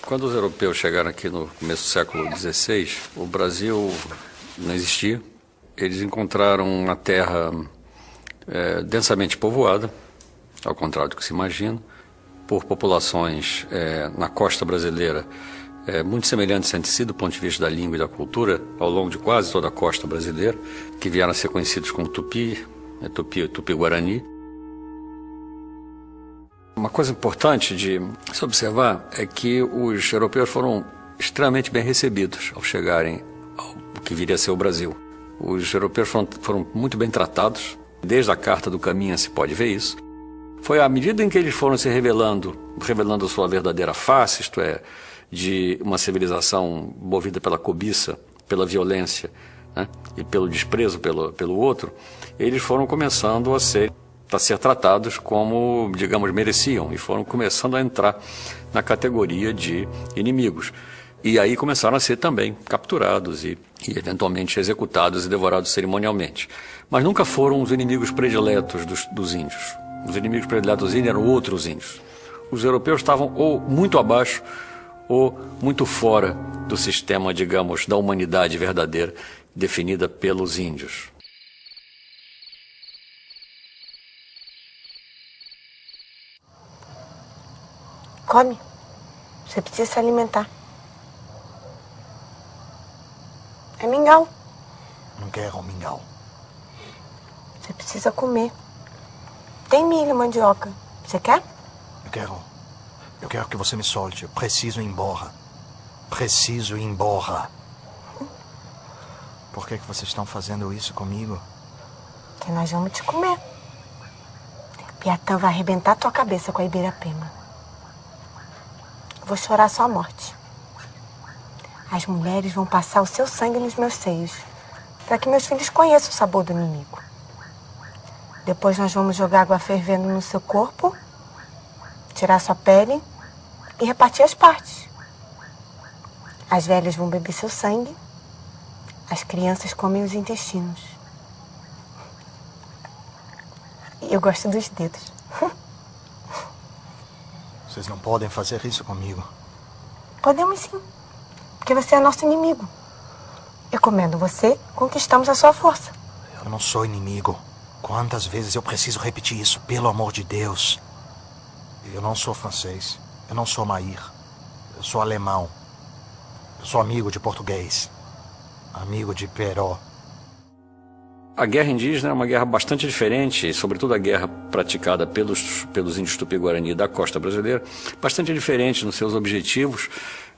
Quando os europeus chegaram aqui no começo do século XVI, o Brasil não existia. Eles encontraram uma terra densamente povoada, ao contrário do que se imagina, por populações na costa brasileira muito semelhantes entre si do ponto de vista da língua e da cultura, ao longo de quase toda a costa brasileira, que vieram a ser conhecidos como Tupi, Tupi-Guarani. Uma coisa importante de se observar é que os europeus foram extremamente bem recebidos ao chegarem ao que viria a ser o Brasil. Os europeus foram muito bem tratados, desde a Carta do Caminha se pode ver isso. Foi à medida em que eles foram se revelando sua verdadeira face, isto é, de uma civilização movida pela cobiça, pela violência, né, e pelo desprezo pelo outro, eles foram começando a ser tratados como, digamos, mereciam, e foram começando a entrar na categoria de inimigos. E aí começaram a ser também capturados e eventualmente executados e devorados cerimonialmente. Mas nunca foram os inimigos prediletos dos índios. Os inimigos prediletos dos índios eram outros índios. Os europeus estavam ou muito abaixo ou muito fora do sistema, digamos, da humanidade verdadeira definida pelos índios. Come. Você precisa se alimentar. É mingau. Não quero mingau. Você precisa comer. Tem milho, mandioca. Você quer? Eu quero que você me solte. Eu preciso ir embora. Preciso ir embora. Por que vocês estão fazendo isso comigo? Que nós vamos te comer. Piatã vai arrebentar tua cabeça com a Ibirapema. Vou chorar sua morte. As mulheres vão passar o seu sangue nos meus seios, para que meus filhos conheçam o sabor do inimigo. Depois nós vamos jogar água fervendo no seu corpo, tirar sua pele e repartir as partes. As velhas vão beber seu sangue, as crianças comem os intestinos. E eu gosto dos dedos. Vocês não podem fazer isso comigo. Podemos sim, porque você é nosso inimigo. E comendo você, conquistamos a sua força. Eu não sou inimigo. Quantas vezes eu preciso repetir isso, pelo amor de Deus? Eu não sou francês. Eu não sou Maír. Eu sou alemão. Eu sou amigo de português. Amigo de Peró. A guerra indígena é uma guerra bastante diferente, sobretudo a guerra praticada pelos índios Tupi-Guarani da costa brasileira, bastante diferente nos seus objetivos,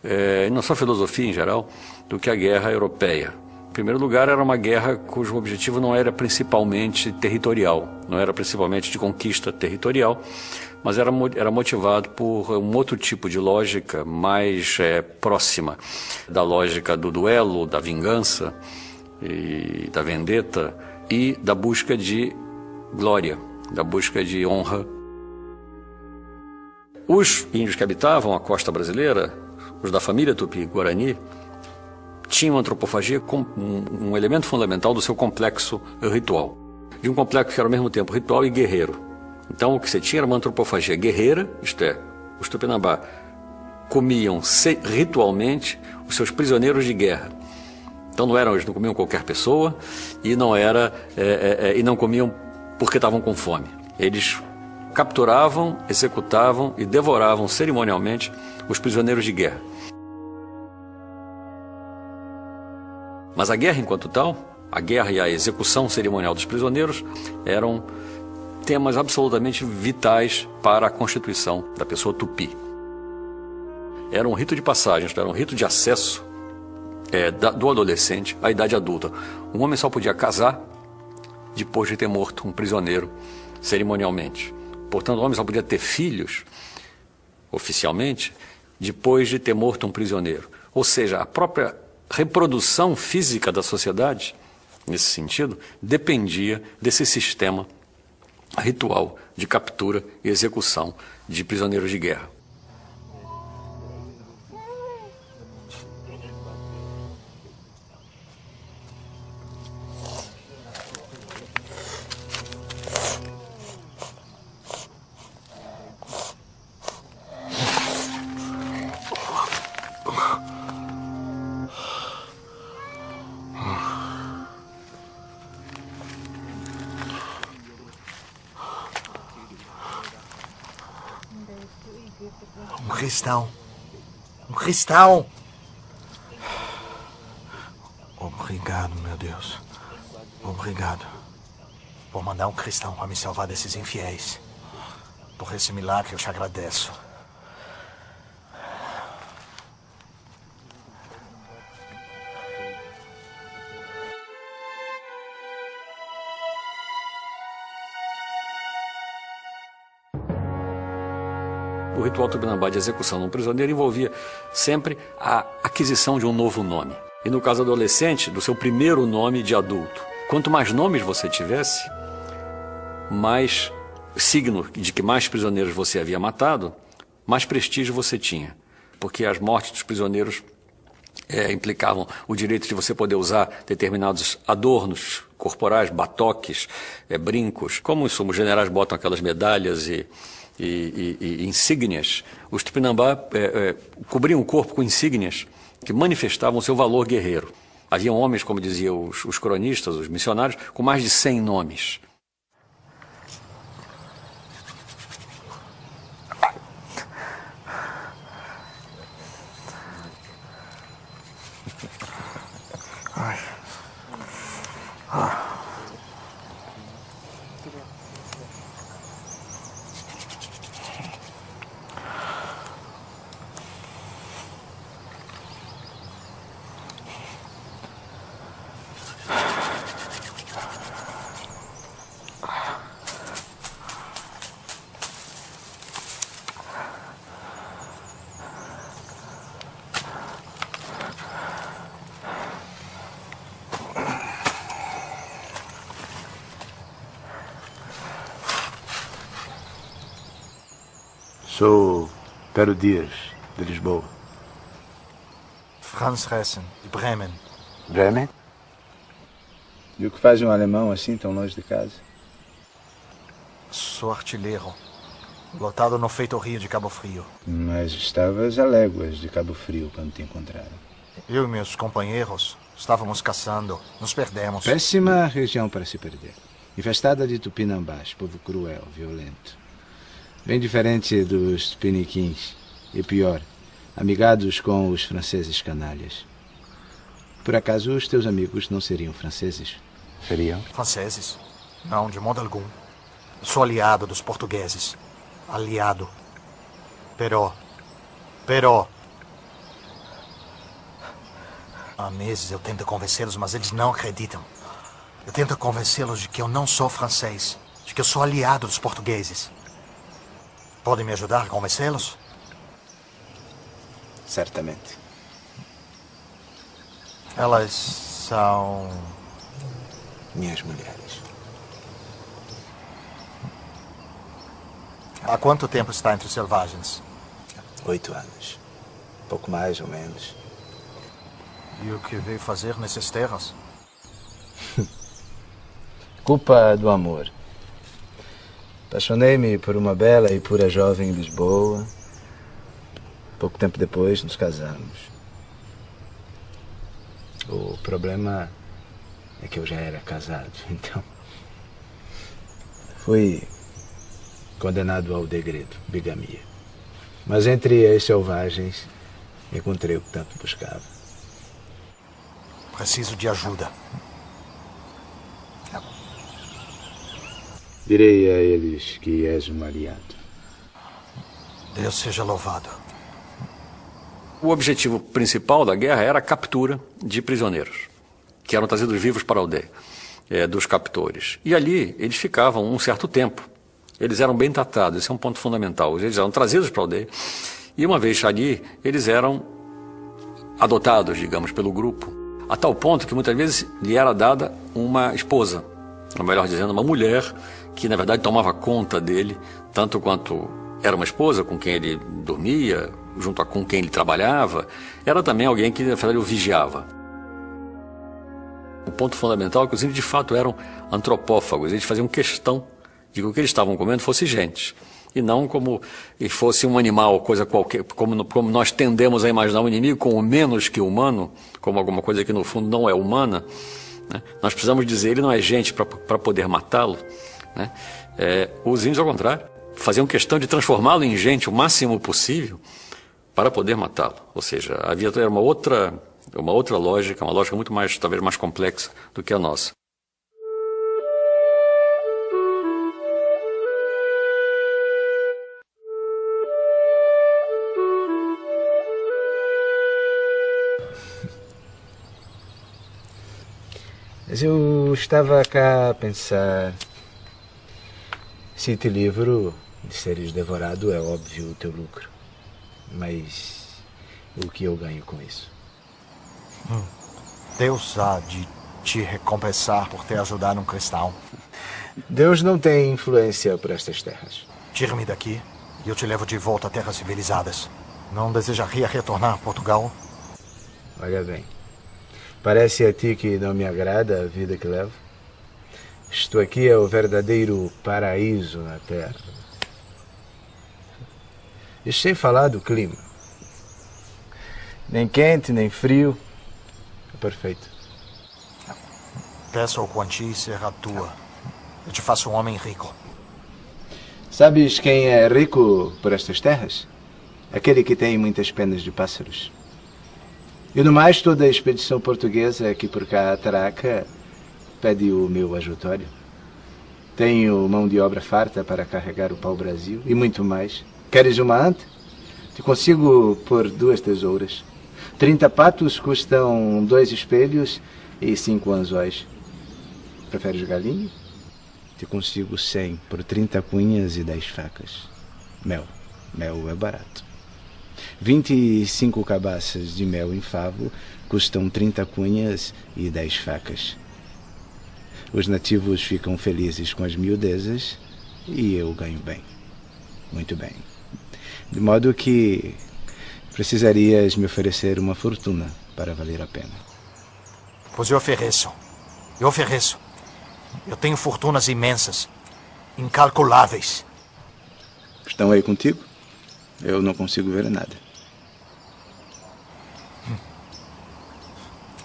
e na sua filosofia em geral, do que a guerra europeia. Em primeiro lugar, era uma guerra cujo objetivo não era principalmente territorial, não era principalmente de conquista territorial, mas era motivado por um outro tipo de lógica mais próxima da lógica do duelo, da vingança e da vendetta, e da busca de glória, da busca de honra. Os índios que habitavam a costa brasileira, os da família Tupi-Guarani, tinham a antropofagia como um elemento fundamental do seu complexo ritual. De um complexo que era ao mesmo tempo ritual e guerreiro. Então o que você tinha era uma antropofagia guerreira, isto é, os Tupinambá comiam ritualmente os seus prisioneiros de guerra. Então eles não comiam qualquer pessoa e não comiam porque estavam com fome. Eles capturavam, executavam e devoravam cerimonialmente os prisioneiros de guerra. Mas a guerra enquanto tal, a guerra e a execução cerimonial dos prisioneiros eram temas absolutamente vitais para a constituição da pessoa tupi. Era um rito de passagem, era um rito de acesso do adolescente à idade adulta. Um homem só podia casar depois de ter morto um prisioneiro cerimonialmente. Portanto, o homem só podia ter filhos oficialmente depois de ter morto um prisioneiro. Ou seja, a própria reprodução física da sociedade, nesse sentido, dependia desse sistema ritual de captura e execução de prisioneiros de guerra. Um cristão. Um cristão! Obrigado, meu Deus. Obrigado por mandar um cristão para me salvar desses infiéis. Por esse milagre eu te agradeço. O ritual Tupinambá de execução de um prisioneiro envolvia sempre a aquisição de um novo nome. E no caso adolescente, do seu primeiro nome de adulto. Quanto mais nomes você tivesse, mais signo de que mais prisioneiros você havia matado, mais prestígio você tinha. Porque as mortes dos prisioneiros implicavam o direito de você poder usar determinados adornos corporais, batoques, brincos. Como os generais botam aquelas medalhas e insígnias, os Tupinambá cobriam o corpo com insígnias que manifestavam seu valor guerreiro. Haviam homens, como diziam os cronistas, os missionários, com mais de 100 nomes. Sou Pero Dias, de Lisboa. Franz Hessen, de Bremen. Bremen? E o que faz um alemão assim, tão longe de casa? Sou artilheiro, lotado no Feitorio de Cabo Frio. Mas estavas a léguas de Cabo Frio quando te encontraram. Eu e meus companheiros estávamos caçando, nos perdemos. Péssima região para se perder. Infestada de tupinambás, povo cruel, violento. Bem diferente dos tupiniquins. E pior, amigados com os franceses canalhas. Por acaso os teus amigos não seriam franceses? Seriam? Franceses? Não, de modo algum. Sou aliado dos portugueses. Aliado. Pero. Há meses eu tento convencê-los, mas eles não acreditam. Eu tento convencê-los de que eu não sou francês. De que eu sou aliado dos portugueses. Podem me ajudar a convencê-los? Certamente. Elas são... minhas mulheres. Há quanto tempo está entre os selvagens? 8 anos. Pouco mais ou menos. E o que veio fazer nessas terras? Culpa do amor. Apaixonei-me por uma bela e pura jovem em Lisboa. Pouco tempo depois nos casamos. O problema é que eu já era casado, então fui condenado ao degredo, bigamia. Mas entre as selvagens encontrei o que tanto buscava. Preciso de ajuda. Direi a eles que és um aliado. Deus seja louvado. O objetivo principal da guerra era a captura de prisioneiros, que eram trazidos vivos para a aldeia, dos captores. E ali eles ficavam um certo tempo. Eles eram bem tratados, esse é um ponto fundamental. Eles eram trazidos para a aldeia e uma vez ali, eles eram adotados, digamos, pelo grupo, a tal ponto que muitas vezes lhe era dada uma esposa, ou melhor dizendo, uma mulher que na verdade tomava conta dele, tanto quanto era uma esposa com quem ele dormia, junto com quem ele trabalhava, era também alguém que na verdade o vigiava. O ponto fundamental é que os índios de fato eram antropófagos, eles faziam questão de que o que eles estavam comendo fosse gente, e não como fosse um animal, coisa qualquer, como nós tendemos a imaginar o inimigo como menos que humano, como alguma coisa que no fundo não é humana, né? Nós precisamos dizer, ele não é gente para poder matá-lo, né? Os índios, ao contrário, faziam questão de transformá-lo em gente o máximo possível para poder matá-lo. Ou seja, havia uma outra lógica, uma lógica muito mais, talvez mais complexa do que a nossa. Mas eu estava cá a pensar, se te livro de seres devorado, é óbvio o teu lucro. Mas o que eu ganho com isso? Deus há de te recompensar por ter ajudado um cristão. Deus não tem influência por estas terras. Tira-me daqui e eu te levo de volta a terras civilizadas. Não desejaria retornar a Portugal? Olha bem, parece a ti que não me agrada a vida que levo? Isto aqui é o verdadeiro paraíso na terra. E sem falar do clima. Nem quente, nem frio. É perfeito. Peço ao Quanti será tua. Eu te faço um homem rico. Sabes quem é rico por estas terras? Aquele que tem muitas penas de pássaros. E no mais, toda a expedição portuguesa que por cá atraca pede o meu ajutório. Tenho mão de obra farta para carregar o pau-brasil e muito mais. Queres uma anta? Te consigo por 2 tesouras. 30 patos custam 2 espelhos e 5 anzóis. Preferes galinha? Te consigo 100 por 30 cunhas e 10 facas. Mel. Mel é barato. 25 cabaças de mel em favo custam 30 cunhas e 10 facas. Os nativos ficam felizes com as miudezas e eu ganho bem. Muito bem. De modo que precisarias me oferecer uma fortuna para valer a pena. Pois eu ofereço. Eu tenho fortunas imensas, incalculáveis. Estão aí contigo? Eu não consigo ver nada.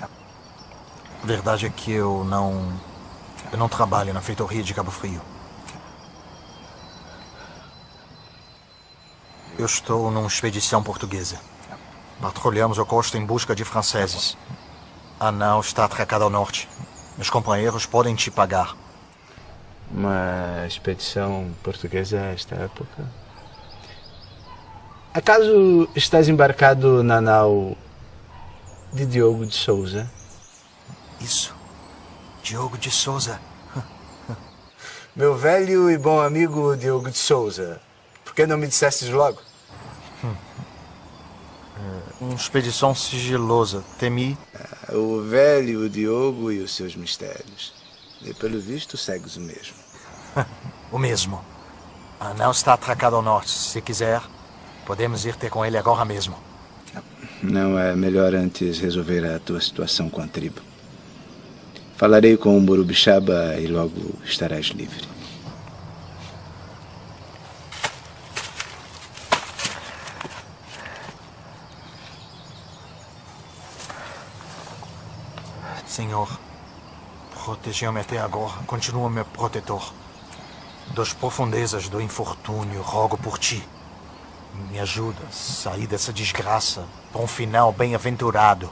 A verdade é que eu não trabalho na feitoria de Cabo Frio. Eu estou numa expedição portuguesa. Patrulhamos a costa em busca de franceses. A nau está atracada ao norte. Meus companheiros podem te pagar. Uma expedição portuguesa a esta época? Acaso estás embarcado na nau de Diogo de Souza? Isso. Diogo de Souza. Meu velho e bom amigo Diogo de Souza. Por que não me dissestes logo? Uma expedição sigilosa. Temi. O velho Diogo e os seus mistérios. E pelo visto segues o mesmo. O mesmo. A nau está atracada ao norte. Se quiser, podemos ir ter com ele agora mesmo. Não é melhor antes resolver a tua situação com a tribo? Falarei com o Morubixaba e logo estarás livre. Senhor, protegeu-me até agora. Continua meu protetor. Das profundezas do infortúnio, rogo por ti. Me ajuda a sair dessa desgraça para um final bem-aventurado.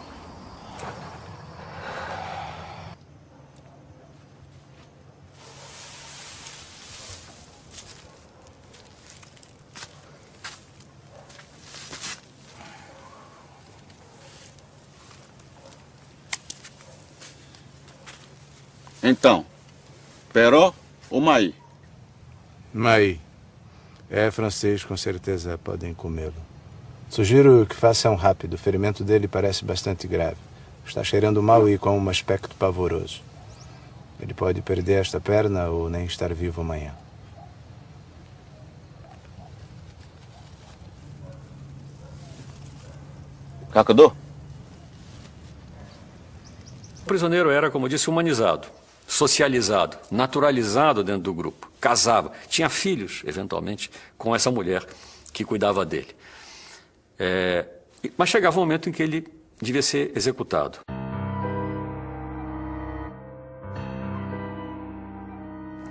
Então, Peró ou Mai? Mai. É francês, com certeza podem comê-lo. Sugiro que façam rápido. O ferimento dele parece bastante grave. Está cheirando mal e com um aspecto pavoroso. Ele pode perder esta perna ou nem estar vivo amanhã. Cacador? O prisioneiro era, como eu disse, humanizado, socializado, naturalizado dentro do grupo. Casava, tinha filhos, eventualmente, com essa mulher que cuidava dele. Mas chegava um momento em que ele devia ser executado.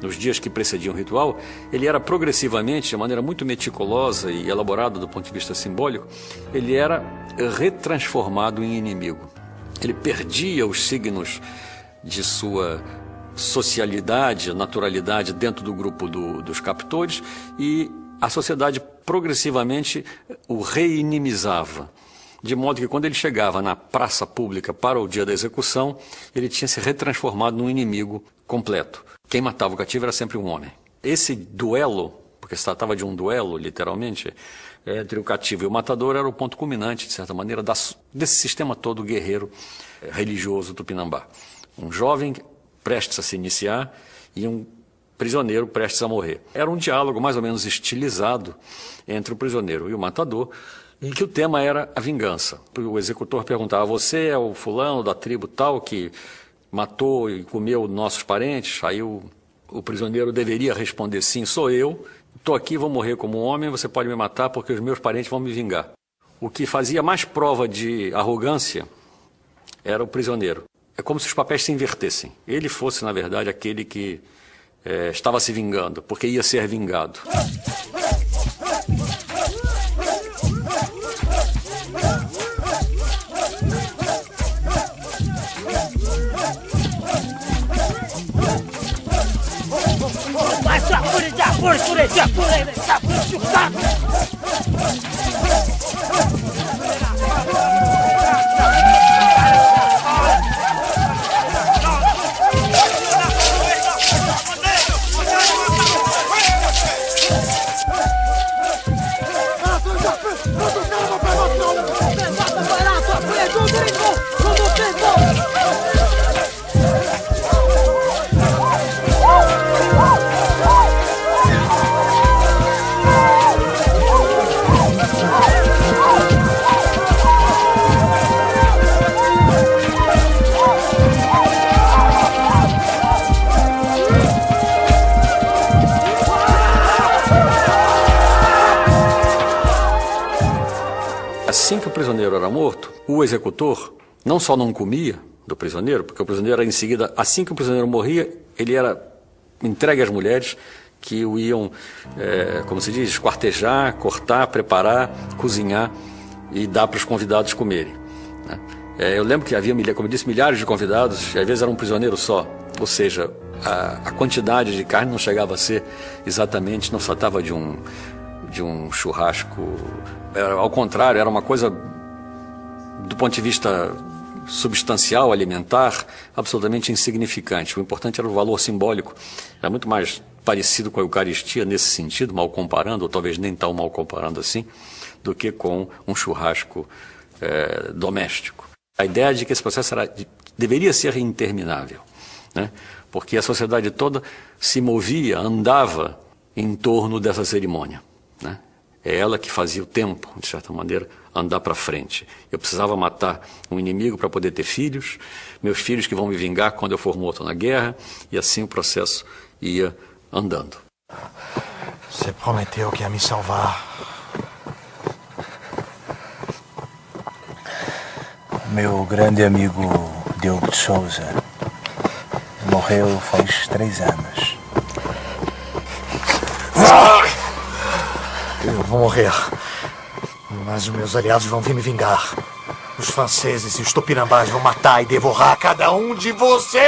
nos dias que precediam o ritual, ele era progressivamente, de maneira muito meticulosa e elaborada do ponto de vista simbólico, ele era retransformado em inimigo. Ele perdia os signos de sua socialidade, naturalidade dentro do grupo dos captores, e a sociedade progressivamente o reinimizava. De modo que quando ele chegava na praça pública para o dia da execução, ele tinha se retransformado num inimigo completo. Quem matava o cativo era sempre um homem. Esse duelo, porque se tratava de um duelo, literalmente, entre o cativo e o matador, era o ponto culminante, de certa maneira, desse sistema todo guerreiro religioso tupinambá. Um jovem prestes a se iniciar e um prisioneiro prestes a morrer. Era um diálogo mais ou menos estilizado entre o prisioneiro e o matador, em que o tema era a vingança. O executor perguntava: você é o fulano da tribo tal que matou e comeu nossos parentes? Aí o prisioneiro deveria responder: sim, sou eu, estou aqui, vou morrer como um homem, você pode me matar porque os meus parentes vão me vingar. O que fazia mais prova de arrogância era o prisioneiro. É como se os papéis se invertessem. Ele fosse, na verdade, aquele que estava se vingando, porque ia ser vingado. Assim que o prisioneiro era morto, o executor não só não comia do prisioneiro, porque o prisioneiro era em seguida, assim que o prisioneiro morria, ele era entregue às mulheres que o iam, como se diz, esquartejar, cortar, preparar, cozinhar e dar para os convidados comerem, né? Eu lembro que havia, como eu disse, milhares de convidados, e às vezes era um prisioneiro só, ou seja, a quantidade de carne não chegava a ser exatamente, não se tratava de um churrasco, ao contrário, era uma coisa, do ponto de vista substancial, alimentar, absolutamente insignificante. O importante era o valor simbólico, era muito mais parecido com a Eucaristia nesse sentido, mal comparando, ou talvez nem tão mal comparando assim, do que com um churrasco doméstico. A ideia de que esse processo deveria ser interminável, né? Porque a sociedade toda se movia, andava em torno dessa cerimônia, né? É ela que fazia o tempo, de certa maneira, andar para frente. Eu precisava matar um inimigo para poder ter filhos, meus filhos que vão me vingar quando eu for morto na guerra, e assim o processo ia andando. Você prometeu que ia me salvar. Meu grande amigo Diogo de Souza morreu faz 3 anos. Eu vou morrer. Mas os meus aliados vão vir me vingar. Os franceses e os tupinambás vão matar e devorar cada um de vocês!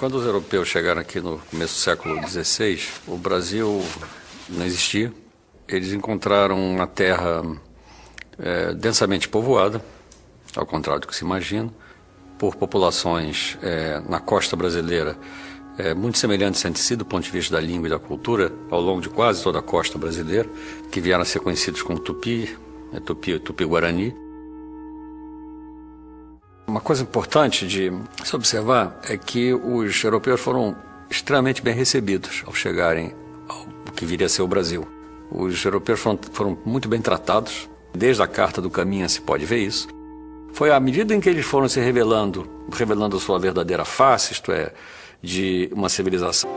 Quando os europeus chegaram aqui no começo do século XVI, o Brasil não existia. Eles encontraram uma terra densamente povoada, ao contrário do que se imagina, por populações na costa brasileira muito semelhantes entre si do ponto de vista da língua e da cultura, ao longo de quase toda a costa brasileira, que vieram a ser conhecidos como Tupi-Guarani. Uma coisa importante de se observar é que os europeus foram extremamente bem recebidos ao chegarem ao que viria a ser o Brasil. Os europeus foram muito bem tratados, desde a Carta do Caminha se pode ver isso. Foi à medida em que eles foram se revelando a sua verdadeira face, isto é, de uma civilização